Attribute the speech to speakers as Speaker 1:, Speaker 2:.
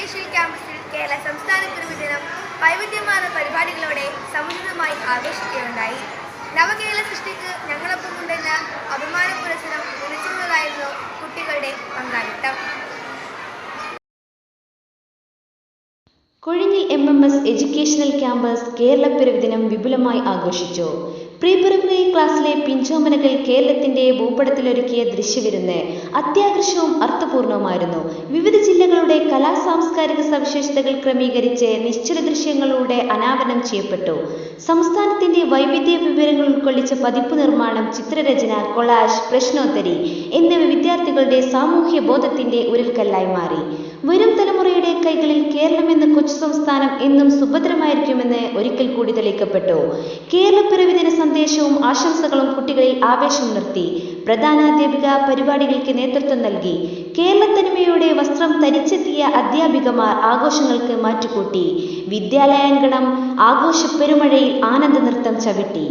Speaker 1: Educational ക്യാമ്പസിൽ കേരള സംസ്ഥാന പിറവിദിനം വൈവിധ്യമാർന്ന പരിപാടികളോടെ സമുചിതമായി ആഘോഷിക്കുകയുണ്ടായി. നവകേരള സൃഷ്ടിക്ക് ഞങ്ങളൊപ്പമുണ്ടെന്ന അഭിമാന പുരസ്സരം വിളിച്ചുള്ളതായിരുന്നു കുട്ടികളുടെ പങ്കാളിത്തം.
Speaker 2: കൊഴിഞ്ഞിൽ MMS എഡ്യൂക്കേഷണൽ ക്യാമ്പസ് കേരള പിറവിദിനം വിപുലമായി ആഘോഷിച്ചു. പ്രീ പ്രൈമറി ക്ലാസ്സിലെ പിഞ്ചോമനകൾ കേരളത്തിന്റെ ഭൂപടത്തിലൊരുക്കിയ ദൃശ്യവിരുന്ന് അത്യാകർഷവും അർത്ഥപൂർണവുമായിരുന്നു. വിവിധ ജില്ലകളുടെ കലാ സാംസ്കാരിക സവിശേഷതകൾ ക്രമീകരിച്ച് നിശ്ചല ദൃശ്യങ്ങളിലൂടെ അനാവരണം ചെയ്യപ്പെട്ടു. സംസ്ഥാനത്തിന്റെ വൈവിധ്യ വിവരങ്ങൾ ഉൾക്കൊള്ളിച്ച പതിപ്പ് നിർമ്മാണം, ചിത്രരചന, കൊളാഷ്, പ്രശ്നോത്തരി എന്നിവ വിദ്യാർത്ഥികളുടെ സാമൂഹ്യ ബോധത്തിന്റെ ഉരൽക്കല്ലായി മാറി. വരും തലമുറയുടെ കൈകളിൽ കേരളം എന്ന കൊച്ചു സംസ്ഥാനം എന്നും സുഭദ്രമായിരിക്കുമെന്ന് ഒരിക്കൽ കൂടി തെളിയിക്കപ്പെട്ടു. കേരള പിറവിദിന സന്ദേശവും ആശംസകളും കുട്ടികളിൽ ആവേശമുണർത്തി. പ്രധാനാധ്യാപിക പരിപാടികൾക്ക് നേതൃത്വം നൽകി. കേരളത്തനിമയുടെ വസ്ത്രം ധരിച്ചെത്തിയ അധ്യാപികമാർ ആഘോഷങ്ങൾക്ക് മാറ്റുകൂട്ടി. വിദ്യാലയാങ്കണം ആഘോഷ പെരുമഴയിൽ ആനന്ദ നൃത്തം ചവിട്ടി.